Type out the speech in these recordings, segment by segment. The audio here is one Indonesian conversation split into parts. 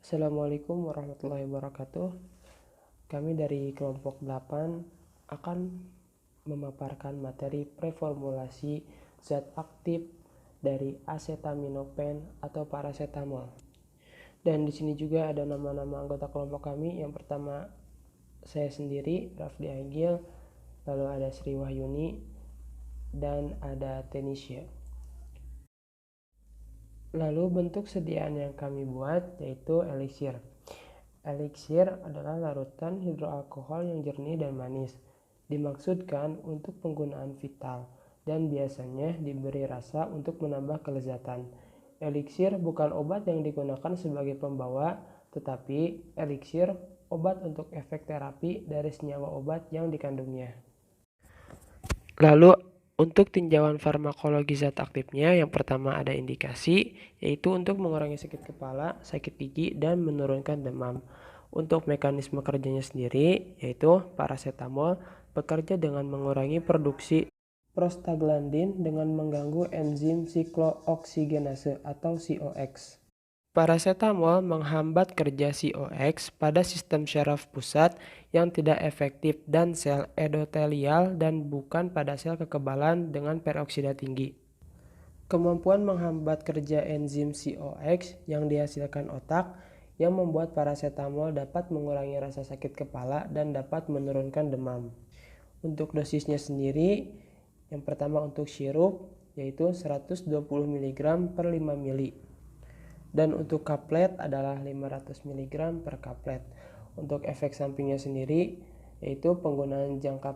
Assalamualaikum warahmatullahi wabarakatuh. Kami dari kelompok 8 akan memaparkan materi preformulasi zat aktif dari acetaminophen atau paracetamol. Dan di sini juga ada nama-nama anggota kelompok kami. Yang pertama saya sendiri, Rafdi Agil, lalu ada Sri Wahyuni, dan ada Tenisha. Lalu bentuk sediaan yang kami buat yaitu eliksir. Eliksir adalah larutan hidroalkohol yang jernih dan manis. Dimaksudkan untuk penggunaan vital dan biasanya diberi rasa untuk menambah kelezatan. Eliksir bukan obat yang digunakan sebagai pembawa, tetapi eliksir obat untuk efek terapi dari senyawa obat yang dikandungnya. Lalu untuk tinjauan farmakologi zat aktifnya, yang pertama ada indikasi, yaitu untuk mengurangi sakit kepala, sakit gigi, dan menurunkan demam. Untuk mekanisme kerjanya sendiri, yaitu paracetamol bekerja dengan mengurangi produksi prostaglandin dengan mengganggu enzim siklooksigenase atau COX. Paracetamol menghambat kerja COX pada sistem syaraf pusat yang tidak efektif dan sel endotelial dan bukan pada sel kekebalan dengan peroksida tinggi. Kemampuan menghambat kerja enzim COX yang dihasilkan otak yang membuat paracetamol dapat mengurangi rasa sakit kepala dan dapat menurunkan demam. Untuk dosisnya sendiri, yang pertama untuk sirup yaitu 120 mg per 5 ml. Dan untuk kaplet adalah 500 mg per kaplet. Untuk efek sampingnya sendiri yaitu penggunaan jangka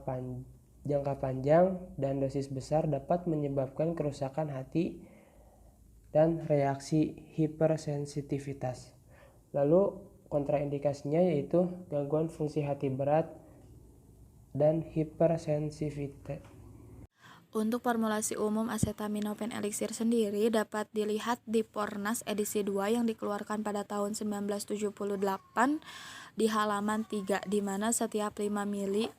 panjang dan dosis besar dapat menyebabkan kerusakan hati dan reaksi hipersensitivitas. Lalu kontraindikasinya yaitu gangguan fungsi hati berat dan hipersensitivitas. Untuk formulasi umum acetaminophen eliksir sendiri dapat dilihat di Pornas edisi 2 yang dikeluarkan pada tahun 1978 di halaman 3, di mana setiap 5 mili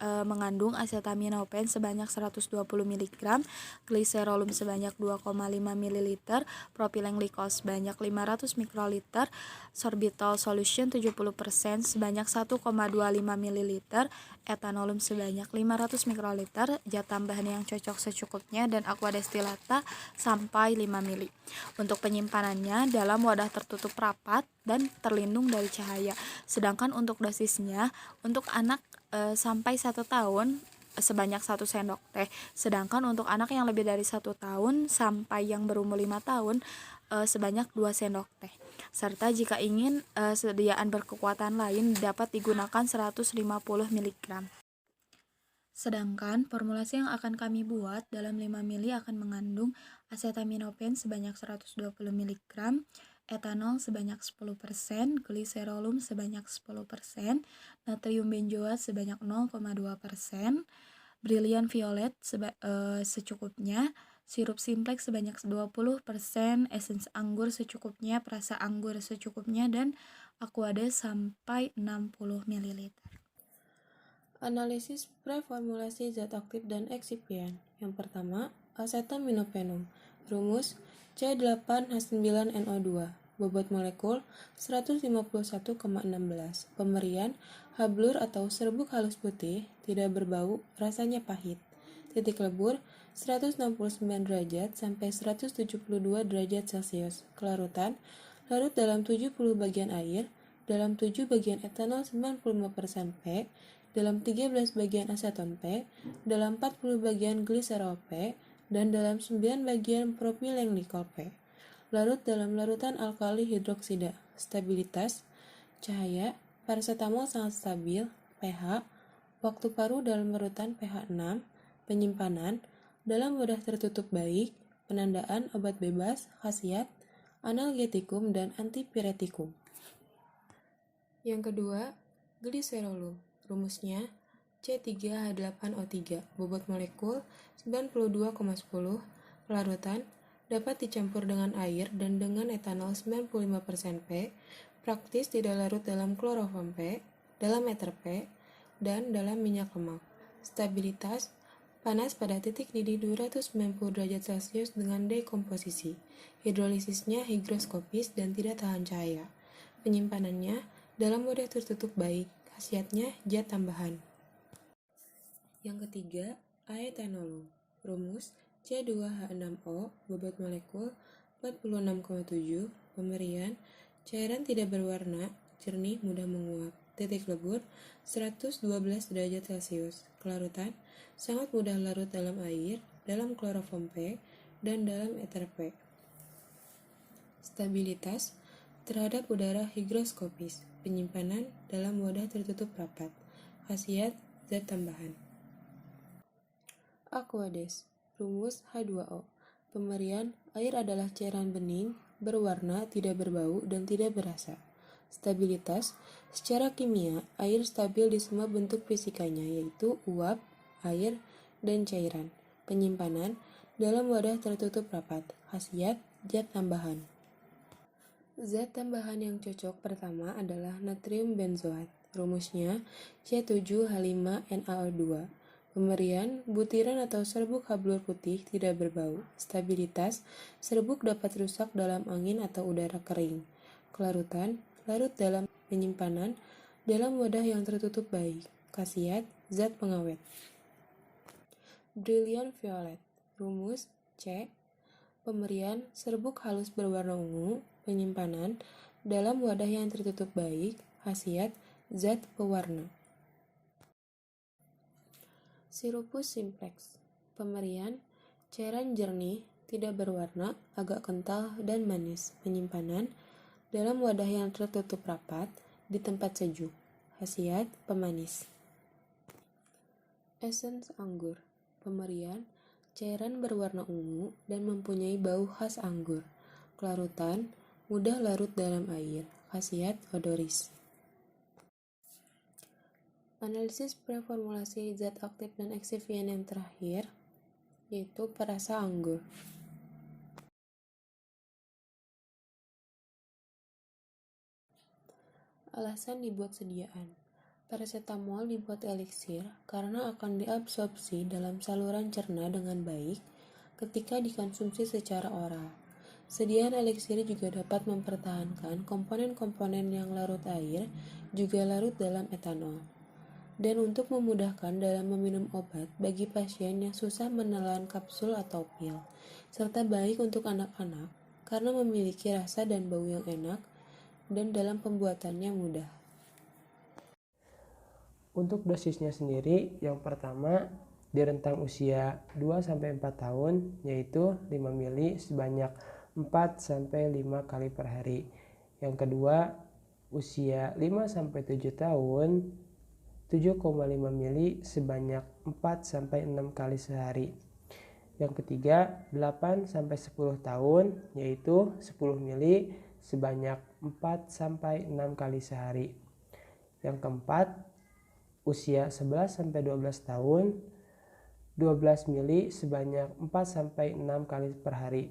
mengandung acetaminophen sebanyak 120 mg, gliserolum sebanyak 2,5 ml, propylenglikol sebanyak 500 mikroliter, sorbitol solution 70% sebanyak 1,25 ml, etanolom sebanyak 500 mikroliter, zat tambahan yang cocok secukupnya, dan aqua destilata sampai 5 ml. Untuk penyimpanannya dalam wadah tertutup rapat dan terlindung dari cahaya. Sedangkan untuk dosisnya untuk anak sampai 1 tahun sebanyak 1 sendok teh. Sedangkan untuk anak yang lebih dari 1 tahun sampai yang berumur 5 tahun sebanyak 2 sendok teh. Serta jika ingin sediaan berkekuatan lain dapat digunakan 150 mg. Sedangkan formulasi yang akan kami buat dalam 5 mili akan mengandung acetaminophen sebanyak 120 mg, etanol sebanyak 10%, gliserolum sebanyak 10%, natrium benzoat sebanyak 0,2%, brilliant violet secukupnya, sirup simplex sebanyak 20%, esens anggur secukupnya, perasa anggur secukupnya, dan aquades sampai 60 ml. Analisis preformulasi zat aktif dan eksipien. Yang pertama, acetaminophenum. Rumus C8H9NO2. Bobot molekul 151,16. Pemberian hablur atau serbuk halus putih, tidak berbau, rasanya pahit. Titik lebur 169 derajat sampai 172 derajat Celcius. Kelarutan larut dalam 70 bagian air, dalam 7 bagian etanol 95% P, dalam 13 bagian aseton P, dalam 40 bagian gliserol P, dan dalam 9 bagian propylenglikol P. Larut dalam larutan alkali hidroksida. Stabilitas, cahaya, paracetamol sangat stabil, pH, waktu paruh dalam larutan pH 6, penyimpanan, dalam wadah tertutup baik, penandaan obat bebas, khasiat, analgetikum dan antipiretikum. Yang kedua, gliserolum. Rumusnya C3H8O3. Bobot molekul 92,10. Larutan dapat dicampur dengan air dan dengan etanol 95% P. Praktis tidak larut dalam kloroform P, dalam eter P, dan dalam minyak lemak. Stabilitas panas pada titik didih 290 derajat Celcius dengan dekomposisi. Hidrolisisnya higroskopis dan tidak tahan cahaya. Penyimpanannya dalam wadah tertutup baik, khasiatnya zat tambahan. Yang ketiga, aetanolu. Rumus C2H6O, bobot molekul 46,7, pemberian cairan tidak berwarna, jernih, mudah menguap. Titik lebur 112 derajat Celcius. Kelarutan sangat mudah larut dalam air, dalam kloroform P, dan dalam ether P. Stabilitas terhadap udara higroskopis. Penyimpanan dalam wadah tertutup rapat. Khasiat zat tambahan. Aquades. Rumus H2O. Pemberian air adalah cairan bening, berwarna, tidak berbau, dan tidak berasa. Stabilitas secara kimia, air stabil di semua bentuk fisikanya, yaitu uap, air, dan cairan. Penyimpanan dalam wadah tertutup rapat. Khasiat zat tambahan. Zat tambahan yang cocok pertama adalah natrium benzoat. Rumusnya C7H5NaO2. Pemberian butiran atau serbuk hablur putih tidak berbau. Stabilitas serbuk dapat rusak dalam angin atau udara kering. Kelarutan larut dalam penyimpanan dalam wadah yang tertutup baik. Khasiat zat pengawet. Brilliant violet. Rumus C. Pemberian serbuk halus berwarna ungu. Penyimpanan dalam wadah yang tertutup baik. Khasiat zat pewarna. Sirupus simplex. Pemberian cairan jernih, tidak berwarna, agak kental, dan manis. Penyimpanan dalam wadah yang tertutup rapat di tempat sejuk. Khasiat pemanis. Essence anggur. Pemberian cairan berwarna ungu dan mempunyai bau khas anggur. Kelarutan mudah larut dalam air. Khasiat odoris. Analisis preformulasi zat aktif dan eksifien yang terakhir yaitu perasa anggur. Alasan dibuat sediaan. Paracetamol dibuat eliksir karena akan diabsorpsi dalam saluran cerna dengan baik ketika dikonsumsi secara oral. Sediaan eliksir juga dapat mempertahankan komponen-komponen yang larut air juga larut dalam etanol. Dan untuk memudahkan dalam meminum obat bagi pasien yang susah menelan kapsul atau pil, serta baik untuk anak-anak karena memiliki rasa dan bau yang enak dan dalam pembuatannya mudah. Untuk dosisnya sendiri, yang pertama di rentang usia 2-4 tahun yaitu 5 mili sebanyak 4-5 kali per hari. Yang kedua, usia 5-7 tahun 7,5 mili sebanyak 4-6 kali sehari. Yang ketiga, 8-10 tahun yaitu 10 mili sebanyak 4-6 kali sehari. Yang keempat, usia 11-12 tahun 12 mili sebanyak 4-6 kali per hari.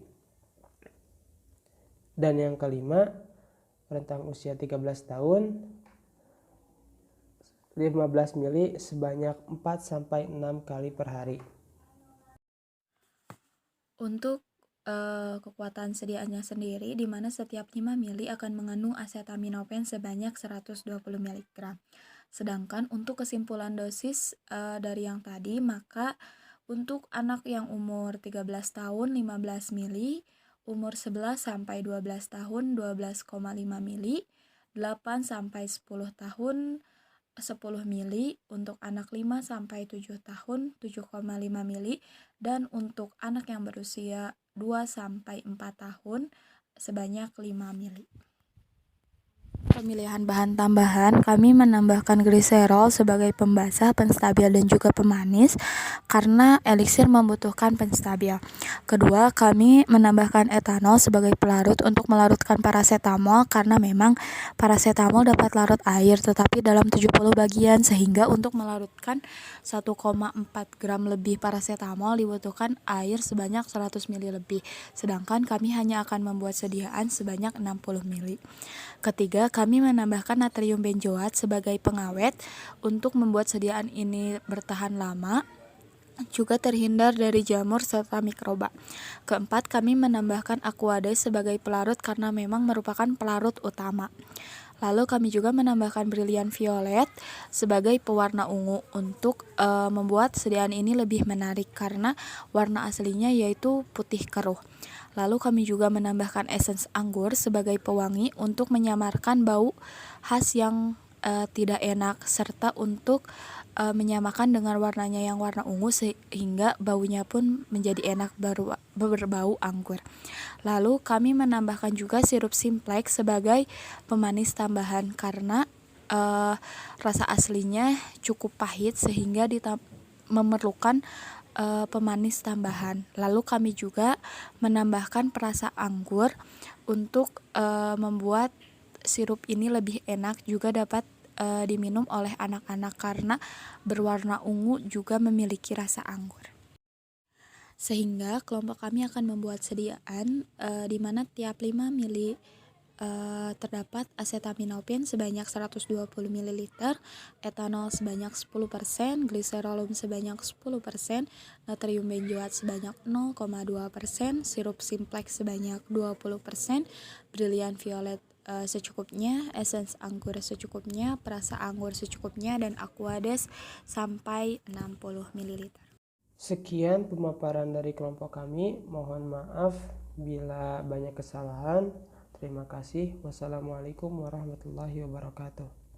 Dan yang kelima, rentang usia 13 tahun 15 mili sebanyak 4-6 kali per hari. Untuk kekuatan sediaannya sendiri, di mana setiap 5 mili akan mengandung asetaminofen sebanyak 120 mg. Sedangkan untuk kesimpulan dosis dari yang tadi, maka untuk anak yang umur 13 tahun 15 mili, umur 11-12 tahun 12,5 mili, 8-10 tahun 10 mili, untuk anak 5-7 tahun 7,5 mili, dan untuk anak yang berusia 2-4 tahun sebanyak 5 mili. Pemilihan bahan tambahan, kami menambahkan gliserol sebagai pembasah, penstabil, dan juga pemanis karena eliksir membutuhkan penstabil. Kedua, kami menambahkan etanol sebagai pelarut untuk melarutkan paracetamol karena memang paracetamol dapat larut air tetapi dalam 70 bagian, sehingga untuk melarutkan 1,4 gram lebih paracetamol dibutuhkan air sebanyak 100 ml lebih, sedangkan kami hanya akan membuat sediaan sebanyak 60 ml. Ketiga, kami menambahkan natrium benzoat sebagai pengawet untuk membuat sediaan ini bertahan lama, juga terhindar dari jamur serta mikroba. Keempat, kami menambahkan aquades sebagai pelarut karena memang merupakan pelarut utama. Lalu kami juga menambahkan Brilliant Violet sebagai pewarna ungu untuk membuat sediaan ini lebih menarik karena warna aslinya yaitu putih keruh. Lalu kami juga menambahkan essence anggur sebagai pewangi untuk menyamarkan bau khas yang tidak enak serta untuk menyamakan dengan warnanya yang warna ungu sehingga baunya pun menjadi enak berbau anggur. Lalu kami menambahkan juga sirup Simplex sebagai pemanis tambahan karena rasa aslinya cukup pahit sehingga memerlukan pemanis tambahan. Lalu kami juga menambahkan perasa anggur untuk membuat sirup ini lebih enak, juga dapat diminum oleh anak-anak karena berwarna ungu juga memiliki rasa anggur. Sehingga kelompok kami akan membuat sediaan di mana tiap 5 ml terdapat acetaminophen sebanyak 120 ml, etanol sebanyak 10%, gliserolum sebanyak 10%, natrium benzoat sebanyak 0,2%, sirup Simplex sebanyak 20%, Brilliant Violet secukupnya, essence anggur secukupnya, perasa anggur secukupnya, dan aquades sampai 60 ml. Sekian pemaparan dari kelompok kami. Mohon maaf bila banyak kesalahan. Terima kasih. Wassalamualaikum warahmatullahi wabarakatuh.